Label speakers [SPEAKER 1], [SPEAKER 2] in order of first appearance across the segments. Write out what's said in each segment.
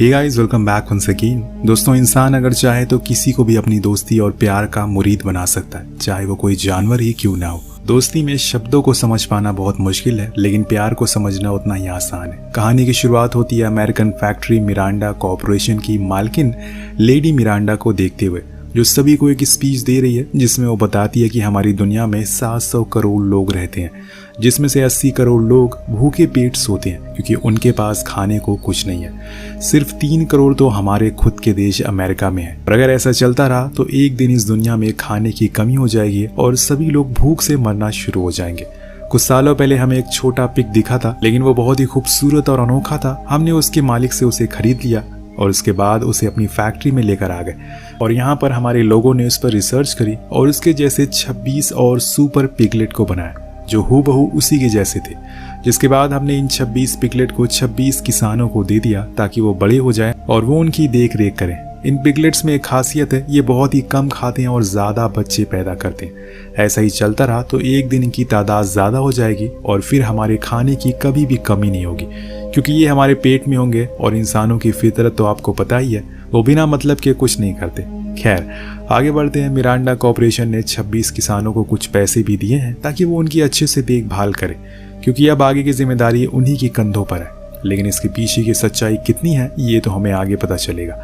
[SPEAKER 1] हे guys, welcome back once again. दोस्तों, इंसान अगर चाहे तो किसी को भी अपनी दोस्ती और प्यार का मुरीद बना सकता है, चाहे वो कोई जानवर ही क्यों ना हो। दोस्ती में शब्दों को समझ पाना बहुत मुश्किल है, लेकिन प्यार को समझना उतना ही आसान है। कहानी की शुरुआत होती है अमेरिकन फैक्ट्री मिरांडा कॉर्पोरेशन की मालकिन लेडी मिरांडा को देखते हुए, जो सभी को एक स्पीच दे रही है जिसमें वो बताती है कि हमारी दुनिया में 700 करोड़ लोग रहते हैं, जिसमें से 80 करोड़ लोग भूखे पेट सोते हैं क्योंकि उनके पास खाने को कुछ नहीं है। सिर्फ 3 करोड़ तो हमारे खुद के देश अमेरिका में है। और अगर ऐसा चलता रहा तो एक दिन इस दुनिया में खाने की कमी हो जाएगी और सभी लोग भूख से मरना शुरू हो जाएंगे। कुछ सालों पहले हमें एक छोटा पिग दिखा था, लेकिन वो बहुत ही खूबसूरत और अनोखा था। हमने उसके मालिक से उसे खरीद लिया और उसके बाद उसे अपनी फैक्ट्री में लेकर आ गए और यहाँ पर हमारे लोगों ने उस पर रिसर्च करी और उसके जैसे 26 और सुपर पिगलेट को बनाया जो हूबहू उसी के जैसे थे। जिसके बाद हमने इन 26 पिगलेट को 26 किसानों को दे दिया ताकि वो बड़े हो जाएं और वो उनकी देख रेख करें। इन पिगलेट्स में एक खासियत है, ये बहुत ही कम खाते हैं और ज़्यादा बच्चे पैदा करते हैं। ऐसा ही चलता रहा तो एक दिन इनकी तादाद ज़्यादा हो जाएगी और फिर हमारे खाने की कभी भी कमी नहीं होगी, क्योंकि ये हमारे पेट में होंगे। और इंसानों की फितरत तो आपको पता ही है, वो बिना मतलब के कुछ नहीं करते। खैर, आगे बढ़ते हैं। मिरांडा कॉर्पोरेशन ने 26 किसानों को कुछ पैसे भी दिए हैं ताकि वो उनकी अच्छे से देखभाल करें, क्योंकि अब आगे की जिम्मेदारी उन्हीं की कंधों पर है। लेकिन इसके पीछे की सच्चाई कितनी है ये तो हमें आगे पता चलेगा।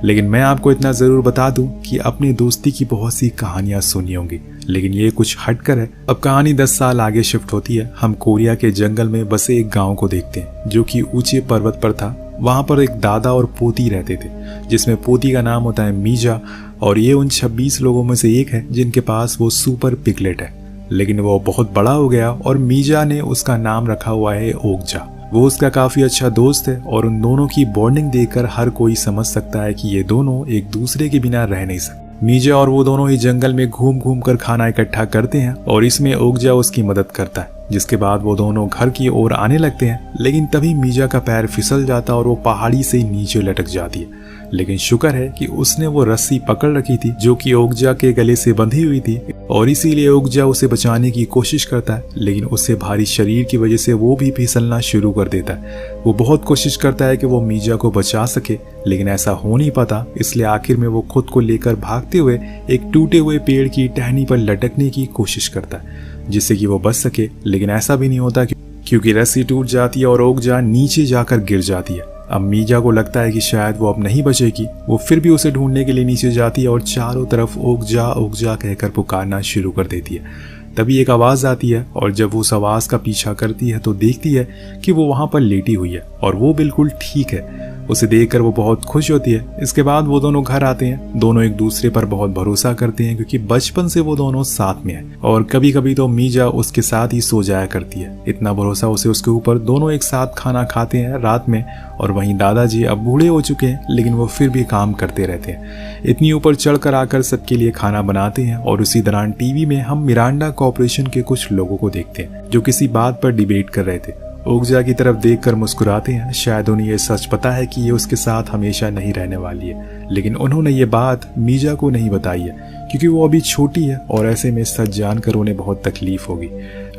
[SPEAKER 1] लेकिन मैं आपको इतना ज़रूर बता दूं कि अपनी दोस्ती की बहुत सी कहानियां सुनी होंगी, लेकिन ये कुछ हटकर है। अब कहानी 10 साल आगे शिफ्ट होती है। हम कोरिया के जंगल में बसे एक गांव को देखते हैं जो कि ऊंचे पर्वत पर था। वहां पर एक दादा और पोती रहते थे, जिसमें पोती का नाम होता है मीजा और ये उन 26 लोगों में से एक है जिनके पास वो सुपर पिगलेट है। लेकिन वो बहुत बड़ा हो गया और मीजा ने उसका नाम रखा हुआ है ओगजा। वो उसका काफ़ी अच्छा दोस्त है और उन दोनों की बॉन्डिंग देखकर हर कोई समझ सकता है कि ये दोनों एक दूसरे के बिना रह नहीं सकते। मीजा और वो दोनों ही जंगल में घूम घूम कर खाना इकट्ठा करते हैं और इसमें ओगजा उसकी मदद करता है। जिसके बाद वो दोनों घर की ओर आने लगते हैं, लेकिन तभी मीजा का पैर फिसल जाता और वो पहाड़ी से नीचे लटक जाती है। लेकिन शुक्र है कि उसने वो रस्सी पकड़ रखी थी जो कि ओगजा के गले से बंधी हुई थी और इसीलिए ओगजा उसे बचाने की कोशिश करता है, लेकिन उससे भारी शरीर की वजह से वो भी फिसलना शुरू कर देता है। वो बहुत कोशिश करता है कि वो मीजा को बचा सके, लेकिन ऐसा हो नहीं पाता। इसलिए आखिर में वो खुद को लेकर भागते हुए एक टूटे हुए पेड़ की टहनी पर लटकने की कोशिश करता है जिससे कि वो बच सके। लेकिन ऐसा भी नहीं होता क्योंकि रस्सी टूट जाती है और ओगजा नीचे जाकर गिर जाती है। अब मीजा को लगता है कि शायद वो अब नहीं बचेगी। वो फिर भी उसे ढूंढने के लिए नीचे जाती है और चारों तरफ ओगजा ओगजा कहकर पुकारना शुरू कर देती है। तभी एक आवाज़ आती है और जब वो उस आवाज़ का पीछा करती है तो देखती है कि वो वहाँ पर लेटी हुई है और वो बिल्कुल ठीक है। उसे देखकर वो बहुत खुश होती है। इसके बाद वो दोनों घर आते हैं। दोनों एक दूसरे पर बहुत भरोसा करते हैं क्योंकि बचपन से वो दोनों साथ में हैं और कभी कभी तो मीजा उसके साथ ही सो जाया करती है। इतना भरोसा उसे उसके ऊपर। दोनों एक साथ खाना खाते हैं रात में और वहीं दादाजी अब बूढ़े हो चुके हैं, लेकिन वो फिर भी काम करते रहते हैं। इतनी ऊपर चढ़कर आकर सबके लिए खाना बनाते हैं और उसी दौरान टीवी में हम मिरांडा कॉर्पोरेशन के कुछ लोगों को देखते हैं जो किसी बात पर डिबेट कर रहे थे। ओगजा की तरफ देखकर मुस्कुराते हैं। शायद उन्हें ये सच पता है कि ये उसके साथ हमेशा नहीं रहने वाली है, लेकिन उन्होंने ये बात मीजा को नहीं बताई है क्योंकि वो अभी छोटी है और ऐसे में सच जानकर उन्हें बहुत तकलीफ होगी।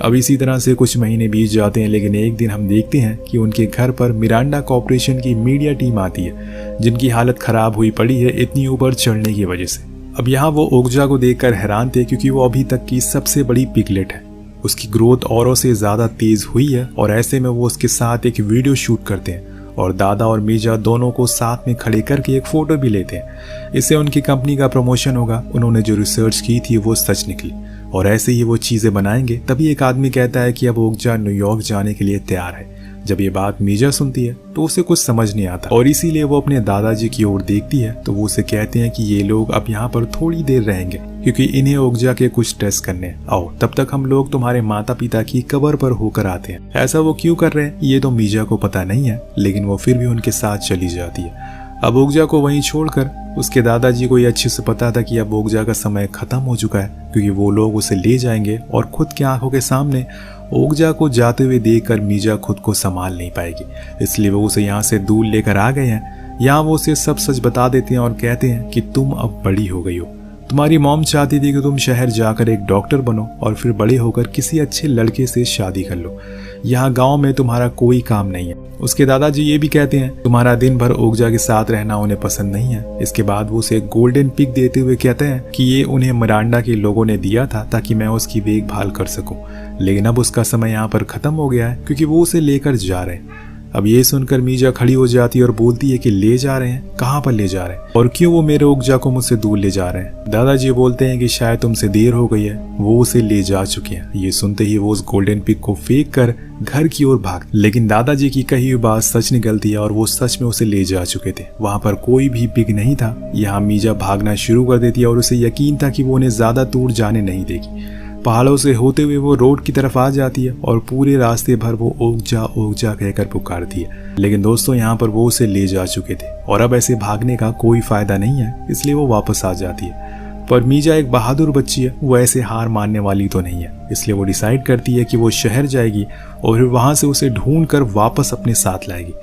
[SPEAKER 1] अब इसी तरह से कुछ महीने बीत जाते हैं, लेकिन एक दिन हम देखते हैं कि उनके घर पर मिरांडा कॉर्पोरेशन की मीडिया टीम आती है जिनकी हालत खराब हुई पड़ी है इतनी ऊपर चढ़ने की वजह से। अब यहाँ वो ओगजा को देखकर हैरान थे क्योंकि वो अभी तक की सबसे बड़ी पिगलेट है। उसकी ग्रोथ औरों से ज़्यादा तेज़ हुई है और ऐसे में वो उसके साथ एक वीडियो शूट करते हैं और दादा और मीजा दोनों को साथ में खड़े करके एक फ़ोटो भी लेते हैं। इससे उनकी कंपनी का प्रमोशन होगा। उन्होंने जो रिसर्च की थी वो सच निकली और ऐसे ही वो चीज़ें बनाएंगे। तभी एक आदमी कहता है कि अब ओगजा न्यूयॉर्क जाने के लिए तैयार है। जब ये बात मीजा सुनती है तो उसे कुछ समझ नहीं आता और इसीलिए वो अपने दादाजी की ओर देखती है तो वो उसे कहते हैं कि ये लोग अब यहाँ पर थोड़ी देर रहेंगे क्योंकि इन्हें ओगजा के कुछ टेस्ट करने हैं। आओ, तब तक हम लोग तुम्हारे माता पिता की कब्र पर होकर आते हैं। ऐसा वो क्यों कर रहे हैं ये तो मीजा को पता नहीं है, लेकिन वो फिर भी उनके साथ चली जाती है। अब ओगजा को वहीं छोड़कर उसके दादाजी को ये अच्छे से पता था कि अब ओगजा का समय खत्म हो चुका है क्योंकि वो लोग उसे ले जाएंगे और खुद की आंखों के सामने ओगजा को जाते हुए देखकर मीजा खुद को संभाल नहीं पाएगी। इसलिए वो उसे यहाँ से दूर लेकर आ गए हैं। यहाँ वो उसे सब सच बता देते हैं और कहते हैं कि तुम अब बड़ी हो गई हो, तुम्हारी मॉम चाहती थी कि तुम शहर जाकर एक डॉक्टर बनो और फिर बड़े होकर किसी अच्छे लड़के से शादी कर लो। यहाँ गांव में तुम्हारा कोई काम नहीं है। उसके दादाजी ये भी कहते हैं तुम्हारा दिन भर ओगजा के साथ रहना उन्हें पसंद नहीं है। इसके बाद वो उसे गोल्डन पिग देते हुए कहते हैं कि ये उन्हें मिरांडा के लोगों ने दिया था ताकि मैं उसकी देखभाल कर सकूं, लेकिन अब उसका समय यहाँ पर खत्म हो गया है क्योंकि वो उसे लेकर जा रहे हैं। अब ये सुनकर मीजा खड़ी हो जाती है और बोलती है कि ले जा रहे हैं? कहाँ पर ले जा रहे हैं और क्यों वो मेरे ओगजा को मुझसे दूर ले जा रहे हैं? दादाजी बोलते हैं कि शायद तुमसे देर हो गई है, वो उसे ले जा चुके हैं। ये सुनते ही वो उस गोल्डन पिग को फेंक कर घर की ओर भाग, लेकिन दादाजी की कही हुई बात सच निकलती है और वो सच में उसे ले जा चुके थे। वहाँ पर कोई भी पिग नहीं था। यहाँ मीजा भागना शुरू कर देती है और उसे यकीन था कि वो उन्हें ज्यादा दूर जाने नहीं देगी। पहाड़ों से होते हुए वो रोड की तरफ आ जाती है और पूरे रास्ते भर वो ओगजा ओगजा कहकर पुकारती है, लेकिन दोस्तों यहाँ पर वो उसे ले जा चुके थे और अब ऐसे भागने का कोई फायदा नहीं है, इसलिए वो वापस आ जाती है। पर मीजा एक बहादुर बच्ची है, वो ऐसे हार मानने वाली तो नहीं है, इसलिए वो डिसाइड करती है कि वो शहर जाएगी और फिर वहां से उसे ढूंढ कर वापस अपने साथ लाएगी।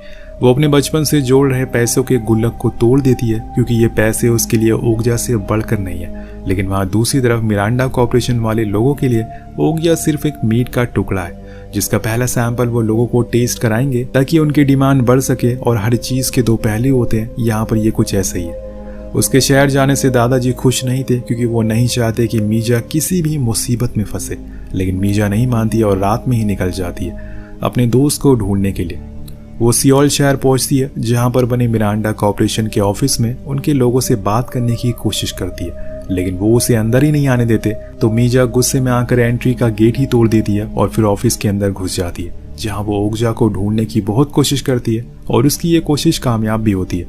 [SPEAKER 1] वो अपने बचपन से जोड़ रहे पैसों के गुल्लक को तोड़ देती है क्योंकि ये पैसे उसके लिए ओगजा से बढ़कर नहीं है, लेकिन वहाँ दूसरी तरफ मिरांडा कॉर्पोरेशन वाले लोगों के लिए ओगजा सिर्फ एक मीट का टुकड़ा है जिसका पहला सैंपल वो लोगों को टेस्ट कराएंगे ताकि उनकी डिमांड बढ़ सके। और हर चीज के दो पहलू होते हैं, यहाँ पर ये कुछ ऐसा ही है। उसके शहर जाने से दादाजी खुश नहीं थे क्योंकि वो नहीं चाहते कि मीजा किसी भी मुसीबत में फंसे, लेकिन मीजा नहीं मानती और रात में ही निकल जाती है अपने दोस्त को ढूंढने के लिए। वो सियोल शहर पहुंचती है जहां पर बने मिरांडा कॉर्पोरेशन के ऑफिस में उनके लोगों से बात करने की कोशिश करती है, लेकिन वो उसे अंदर ही नहीं आने देते। तो मीजा गुस्से में आकर एंट्री का गेट ही तोड़ देती है और फिर ऑफिस के अंदर घुस जाती है जहां वो ओगजा को ढूंढने की बहुत कोशिश करती है और उसकी ये कोशिश कामयाब भी होती है।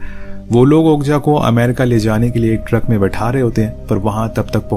[SPEAKER 1] वो लोग ओगजा को अमेरिका ले जाने के लिए एक ट्रक में बैठा रहे होते हैं, पर वहां तक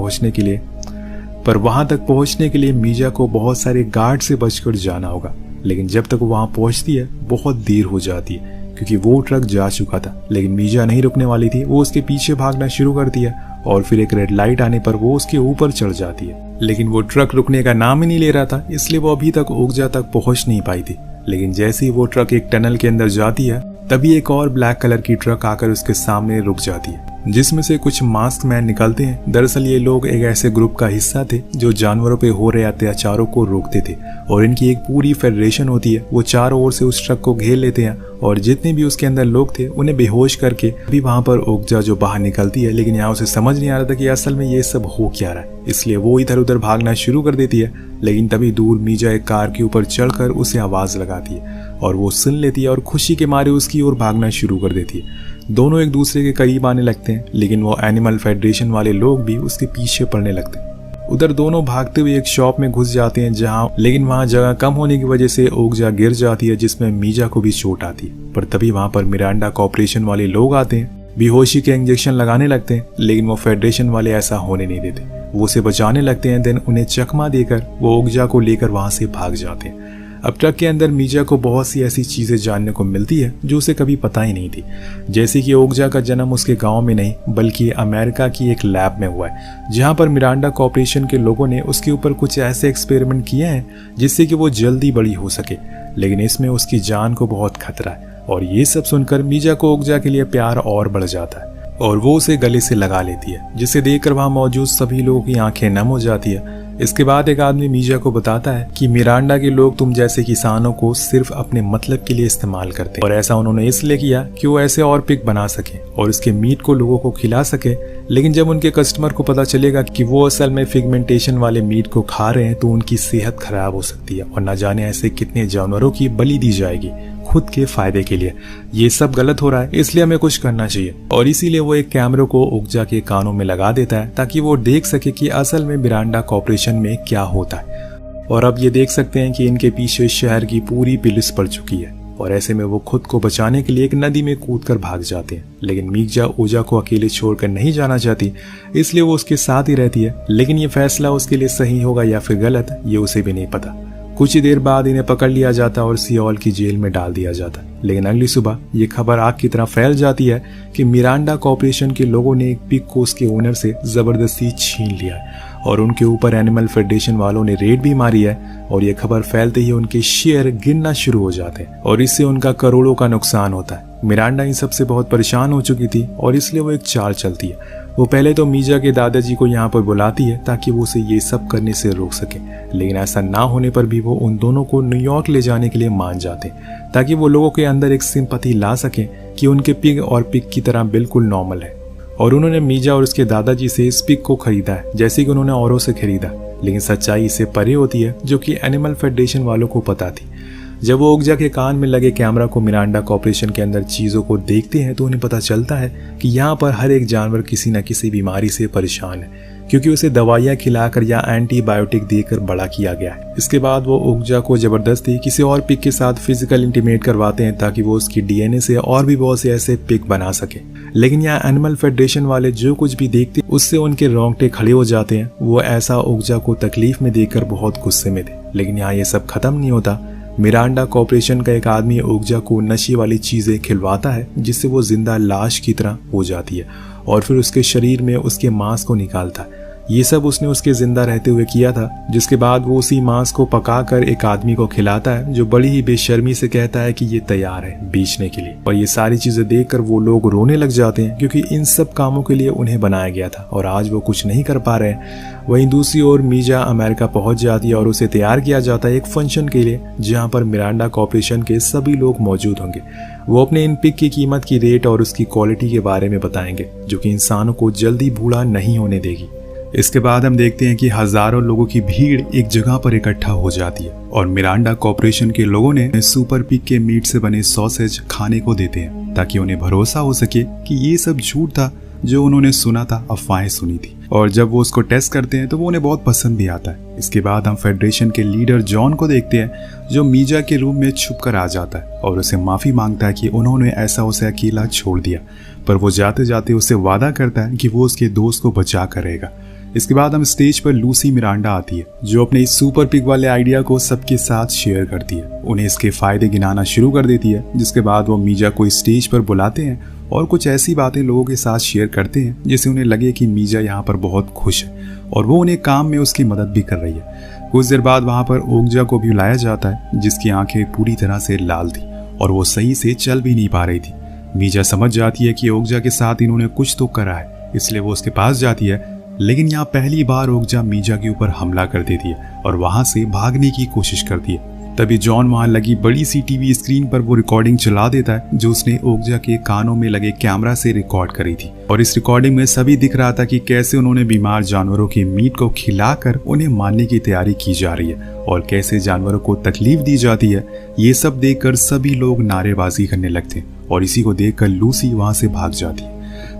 [SPEAKER 1] पहुंचने के लिए मीजा को बहुत सारे गार्ड से बचकर जाना होगा, लेकिन जब तक वो वहां पहुंचती है बहुत देर हो जाती है क्योंकि वो ट्रक जा चुका था। लेकिन मीजा नहीं रुकने वाली थी, वो उसके पीछे भागना शुरू करती है और फिर एक रेड लाइट आने पर वो उसके ऊपर चढ़ जाती है, लेकिन वो ट्रक रुकने का नाम ही नहीं ले रहा था, इसलिए वो अभी तक ओगजा तक पहुंच नहीं पाई थी। लेकिन जैसे ही वो ट्रक एक टनल के अंदर जाती है तभी एक और ब्लैक कलर की ट्रक आकर उसके सामने रुक जाती है जिसमें से कुछ मास्क मैन निकलते हैं। दरअसल ये लोग एक ऐसे ग्रुप का हिस्सा थे जो जानवरों पे हो रहे अत्याचारों को रोकते थे और इनकी एक पूरी फेडरेशन होती है। वो चारों ओर से उस ट्रक को घेर लेते हैं और जितने भी उसके अंदर लोग थे उन्हें बेहोश करके भी वहां पर ओगजा जो बाहर निकलती है, लेकिन यहाँ उसे समझ नहीं आ रहा था कि असल में ये सब हो क्या रहा है, इसलिए वो इधर उधर भागना शुरू कर देती है। लेकिन तभी दूर मीजा एक कार के ऊपर चढ़कर उसे आवाज लगाती है और वो सुन लेती है और खुशी के मारे उसकी ओर भागना शुरू कर देती है। दोनों एक दूसरे के करीब आने लगते हैं, लेकिन वो एनिमल फेडरेशन वाले लोग भी उसके पीछे पड़ने लगते हैं। उधर दोनों भागते हुए एक शॉप में घुस जाते हैं लेकिन वहां जगह कम होने की वजह से ओगजा गिर जाती है जिसमें मीजा को भी चोट आती है। पर तभी वहां पर मिरांडा कॉर्पोरेशन वाले लोग आते हैं, बेहोशी के इंजेक्शन लगाने लगते हैं, लेकिन वो फेडरेशन वाले ऐसा होने नहीं देते। वो उसे बचाने लगते हैं, देन उन्हें चकमा देकर वो ओगजा को लेकर वहां से भाग जाते हैं। अब ट्रक के अंदर मीजा को बहुत सी ऐसी चीजें जानने को मिलती है जो उसे कभी पता ही नहीं थी, जैसे कि ओगजा का जन्म उसके गांव में नहीं बल्कि अमेरिका की एक लैब में हुआ है जहां पर मिरांडा कॉर्पोरेशन के लोगों ने उसके ऊपर कुछ ऐसे एक्सपेरिमेंट किए हैं जिससे कि वो जल्दी बड़ी हो सके, लेकिन इसमें उसकी जान को बहुत खतरा है। और ये सब सुनकर मीजा को ओगजा के लिए प्यार और बढ़ जाता है और वो उसे गले से लगा लेती है, जिसे देखकर वहां मौजूद सभी लोगों की आंखें नम हो जाती है। इसके बाद एक आदमी मीजा को बताता है कि मिरांडा के लोग तुम जैसे किसानों को सिर्फ अपने मतलब के लिए इस्तेमाल करते हैं और ऐसा उन्होंने इसलिए किया कि वो ऐसे और पिग बना सके और इसके मीट को लोगों को खिला सके। लेकिन जब उनके कस्टमर को पता चलेगा कि वो असल में फिगमेंटेशन वाले मीट को खा रहे हैं तो उनकी सेहत खराब हो सकती है और न जाने ऐसे कितने जानवरों की बलि दी जाएगी खुद के फायदे के लिए। ये सब गलत हो रहा है, इसलिए हमें कुछ करना चाहिए। और इसीलिए वो एक कैमरे को ओगजा के कानों में लगा देता है ताकि वो देख सके कि असल में मिरांडा कॉर्पोरेशन में क्या होता है। और अब ये देख सकते हैं कि इनके पीछे शहर की पूरी पुलिस पड़ चुकी है और ऐसे में वो खुद को बचाने के लिए एक नदी में कूदकर भाग जाते हैं। लेकिन मीजा ओजा को अकेले छोड़कर नहीं जाना चाहती, इसलिए वो उसके साथ ही रहती है। लेकिन ये फैसला उसके लिए सही होगा या फिर गलत, ये उसे भी नहीं पता। कुछ ही देर बाद इन्हें पकड़ लिया जाता और सियोल की जेल में डाल दिया जाता। लेकिन अगली सुबह ये खबर आग की तरह फैल जाती है कि मिरांडा कॉर्पोरेशन के लोगों ने एक पिग को उसके ओनर से जबरदस्ती छीन लिया है और उनके ऊपर एनिमल फेडरेशन वालों ने रेड भी मारी है। और ये खबर फैलते ही उनके शेयर गिरना शुरू हो जाते हैं और इससे उनका करोड़ों का नुकसान होता है। मिरांडा इन सबसे बहुत परेशान हो चुकी थी और इसलिए वो एक चाल चलती है। वो पहले तो मीजा के दादाजी को यहाँ पर बुलाती है ताकि वो उसे ये सब करने से रोक सके, लेकिन ऐसा ना होने पर भी वो उन दोनों को न्यूयॉर्क ले जाने के लिए मान जाते हैं ताकि वो लोगों के अंदर एक सिंपैथी ला सकें कि उनके पिग और पिग की तरह बिल्कुल नॉर्मल है। और उन्होंने मीजा और उसके दादाजी से इस पिग को खरीदा है जैसे कि उन्होंने औरों से खरीदा, लेकिन सच्चाई इससे परे होती है जो कि एनिमल फेडरेशन वालों को पता थी। जब वो ओगजा के कान में लगे कैमरा को मिरांडा कॉर्पोरेशन के अंदर चीज़ों को देखते हैं तो उन्हें पता चलता है कि यहाँ पर हर एक जानवर किसी न किसी बीमारी से परेशान है, क्योंकि उसे दवाइयाँ खिलाकर या एंटीबायोटिक देकर बड़ा किया गया है। इसके बाद वो ओगजा को जबरदस्ती किसी और पिग के साथ फिजिकल इंटीमेट करवाते हैं ताकि वो उसकी डीएनए से और भी बहुत से ऐसे पिग बना सके। लेकिन यहाँ एनिमल फेडरेशन वाले जो कुछ भी देखते उससे उनके रोंगटे खड़े हो जाते हैं। वो ऐसा ओगजा को तकलीफ में देखकर बहुत गुस्से में थे, लेकिन यहाँ ये सब खत्म नहीं होता। मिरांडा कॉर्पोरेशन का एक आदमी ओगजा को नशे वाली चीजें खिलवाता है जिससे वो जिंदा लाश की तरह हो जाती है और फिर उसके शरीर में उसके मांस को निकालता है। ये सब उसने उसके जिंदा रहते हुए किया था, जिसके बाद वो उसी मांस को पकाकर एक आदमी को खिलाता है जो बड़ी ही बेशर्मी से कहता है कि ये तैयार है बेचने के लिए। और ये सारी चीजें देखकर वो लोग रोने लग जाते हैं क्योंकि इन सब कामों के लिए उन्हें बनाया गया था और आज वो कुछ नहीं कर पा रहे हैं। वहीं दूसरी ओर मीजा अमेरिका पहुंच जाती है और उसे तैयार किया जाता है एक फंक्शन के लिए जहां पर मिरांडा कॉर्पोरेशन के सभी लोग मौजूद होंगे। वो अपने इन पिग की कीमत की रेट और उसकी क्वालिटी के बारे में बताएंगे जो कि इंसानों को जल्दी बूढ़ा नहीं होने देगी। इसके बाद हम देखते हैं कि हजारों लोगों की भीड़ एक जगह पर इकट्ठा हो जाती है और मिरांडा कॉर्पोरेशन के लोगों ने सुपर पिग के मीट से बने सॉसेज खाने को देते हैं ताकि उन्हें भरोसा हो सके कि ये सब झूठ था जो उन्होंने सुना था, अफवाहें सुनी थी। और जब वो उसको टेस्ट करते हैं तो वो उन्हें बहुत पसंद भी आता है। इसके बाद हम फेडरेशन के लीडर जॉन को देखते हैं जो मीजा के रूम में छुप कर आ जाता है और उसे माफी मांगता है कि उन्होंने ऐसा उसे अकेला छोड़ दिया, पर वो जाते जाते उससे वादा करता है कि वो उसके दोस्त को बचा कर रहेगा। इसके बाद हम स्टेज पर लूसी मिरांडा आती है जो अपने इस सुपर पिग वाले आइडिया को सबके साथ शेयर करती है, उन्हें इसके फायदे गिनाना शुरू कर देती है। जिसके बाद वो मीजा को स्टेज पर बुलाते हैं और कुछ ऐसी बातें लोगों के साथ शेयर करते हैं जिससे उन्हें लगे कि मीजा यहाँ पर बहुत खुश है और वो उन्हें काम में उसकी मदद भी कर रही है। कुछ देर बाद वहाँ पर ओगजा को भी बुलाया जाता है जिसकी आंखें पूरी तरह से लाल थी और वो सही से चल भी नहीं पा रही थी। मीजा समझ जाती है कि ओगजा के साथ इन्होंने कुछ तो करा है, इसलिए वो उसके पास जाती है। लेकिन यहाँ पहली बार ओगजा मीजा के ऊपर हमला कर देती है और वहां से भागने की कोशिश करती है। तभी जॉन वहां लगी बड़ी सी टीवी स्क्रीन पर वो रिकॉर्डिंग चला देता है जो उसने ओगजा के कानों में लगे कैमरा से रिकॉर्ड करी थी। और इस रिकॉर्डिंग में सभी दिख रहा था कि कैसे उन्होंने बीमार जानवरों के मीट को खिलाकर उन्हें मारने की तैयारी की जा रही है और कैसे जानवरों को तकलीफ दी जाती है। ये सब देखकर सभी लोग नारेबाजी करने लगते हैं और इसी को देखकर लूसी वहां से भाग जाती है।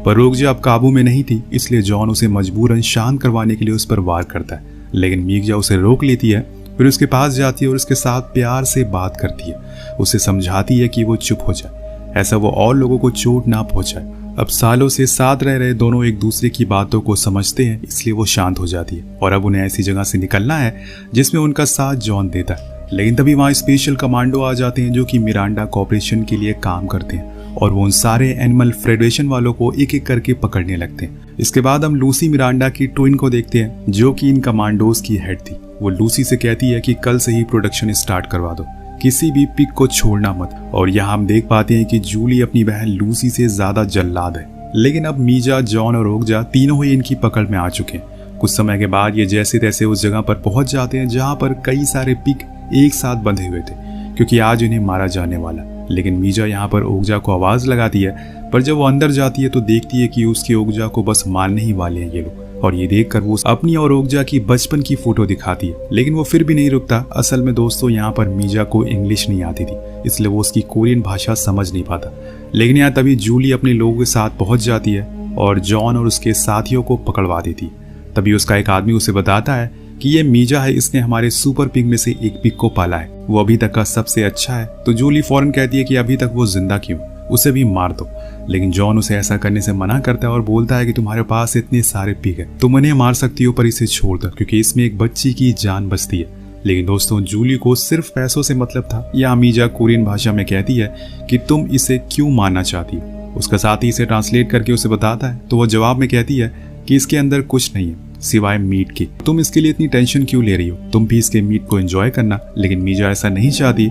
[SPEAKER 1] पर ओगजा अब काबू में नहीं थी, इसलिए जॉन उसे मजबूरन शांत करवाने के लिए उस पर वार करता है, लेकिन मीजा उसे रोक लेती है। फिर उसके पास जाती है और उसके साथ प्यार से बात करती है, उसे समझाती है कि वो चुप हो जाए, ऐसा वो और लोगों को चोट ना पहुंचाए। अब सालों से साथ रह रहे दोनों एक दूसरे की बातों को समझते हैं, इसलिए वो शांत हो जाती है और अब उन्हें ऐसी जगह से निकलना है जिसमें उनका साथ जॉन देता है। लेकिन तभी वहाँ स्पेशल कमांडो आ जाते हैं जो कि मिरांडा कॉर्पोरेशन के लिए काम करते हैं और वो उन सारे एनिमल फेडरेशन वालों को एक एक करके पकड़ने लगते हैं। इसके बाद हम लूसी मिरांडा की ट्विन को देखते हैं जो कि इन कमांडोज की हेड थी। वो लूसी से कहती है कि कल से ही प्रोडक्शन स्टार्ट करवा दो, किसी भी पिग को छोड़ना मत। और यहाँ हम देख पाते हैं कि जूली अपनी बहन लूसी से ज्यादा जल्लाद है। लेकिन अब मीजा, जॉन और ओगजा तीनों ही इनकी पकड़ में आ चुके हैं। कुछ समय के बाद ये जैसे तैसे उस जगह पर पहुंच जाते हैं जहाँ पर कई सारे पिग एक साथ बंधे हुए थे क्योंकि आज इन्हें मारा जाने वाला। लेकिन मीजा यहाँ पर ओगजा को आवाज लगाती है, पर जब वो अंदर जाती है तो देखती है कि उसके ओगजा को बस मारने ही वाले हैं ये लोग। और ये देखकर वो अपनी और ओगजा की बचपन की फोटो दिखाती है, लेकिन वो फिर भी नहीं रुकता। असल में दोस्तों यहाँ पर मीजा को इंग्लिश नहीं आती थी, इसलिए वो उसकी कोरियन भाषा समझ नहीं पाता। लेकिन यहाँ तभी जूली अपने लोगों के साथ पहुंच जाती है और जॉन और उसके साथियों को पकड़वा देती है। तभी उसका एक आदमी उसे बताता है कि ये मीजा है, इसने हमारे सुपर पिग में से एक पिग को पाला है, वो अभी तक का सबसे अच्छा है। तो जूली फौरन कहती है कि अभी तक वो जिंदा क्यों, उसे भी मार दो। लेकिन जॉन उसे ऐसा करने से मना करता है और बोलता है कि तुम्हारे पास इतने सारे पिग है, तुम उन्हें मार सकती हो, पर इसे छोड़ दो क्योंकि इसमें एक बच्ची की जान बचती है। लेकिन दोस्तों जूली को सिर्फ पैसों से मतलब था। यह मीजा कोरियन भाषा में कहती है कि तुम इसे क्यों मारना चाहती हो। उसका साथी इसे ट्रांसलेट करके उसे बताता है तो वह जवाब में कहती है कि इसके अंदर कुछ नहीं है सिवाय मीट की, तुम इसके लिए इतनी टेंशन क्यों ले रही हो, तुम भी इसके मीट को एंजॉय करना। लेकिन मीजा ऐसा नहीं चाहती,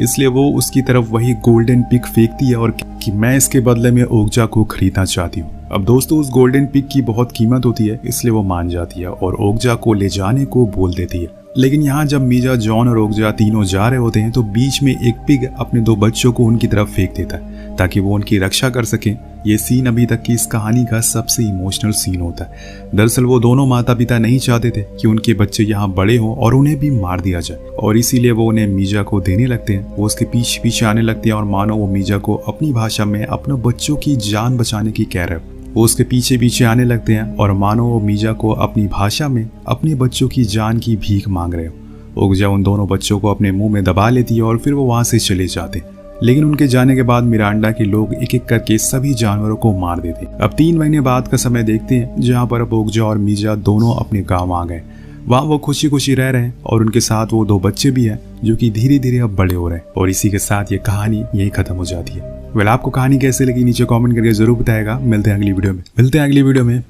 [SPEAKER 1] इसलिए वो उसकी तरफ वही गोल्डन पिग फेंकती है और कि मैं इसके बदले में ओगजा को खरीदना चाहती हूँ। अब दोस्तों उस गोल्डन पिग की बहुत कीमत होती है, इसलिए वो मान जाती है और ओकजा को ले जाने को बोल देती है। लेकिन यहाँ जब मीजा, जॉन और ओकजा तीनों जा रहे होते हैं तो बीच में एक पिग अपने 2 बच्चों को उनकी तरफ फेंक देता है ताकि वो उनकी रक्षा कर सके। ये सीन अभी तक की इस कहानी का सबसे इमोशनल सीन होता है। दरअसल वो दोनों माता पिता नहीं चाहते थे कि उनके बच्चे यहाँ बड़े हों और उन्हें भी मार दिया जाए, और इसीलिए वो उन्हें मीजा को देने लगते हैं। वो उसके पीछे पीछे आने लगते हैं और मानो वो मीजा को अपनी भाषा में अपने बच्चों की जान बचाने की कह रहे हो। वो उसके पीछे पीछे आने लगते हैं और मानो वो मीजा को अपनी भाषा में अपने बच्चों की जान की भीख मांग रहे हो। ओकजा उन दोनों बच्चों को अपने मुंह में दबा लेती है और फिर वो वहां से चले जाते हैं। लेकिन उनके जाने के बाद मिरांडा के लोग एक एक करके सभी जानवरों को मार देते। अब 3 महीने बाद का समय देखते हैं जहाँ पर अब ओकजा और मीजा दोनों अपने गाँव आ गए। वहाँ वो खुशी खुशी रह रहे हैं और उनके साथ वो 2 बच्चे भी हैं जो कि धीरे धीरे अब बड़े हो रहे हैं। और इसी के साथ ये कहानी यही खत्म हो जाती है। वेल, आपको कहानी कैसे लगी नीचे कमेंट करके जरूर बताएगा। मिलते हैं अगली वीडियो में।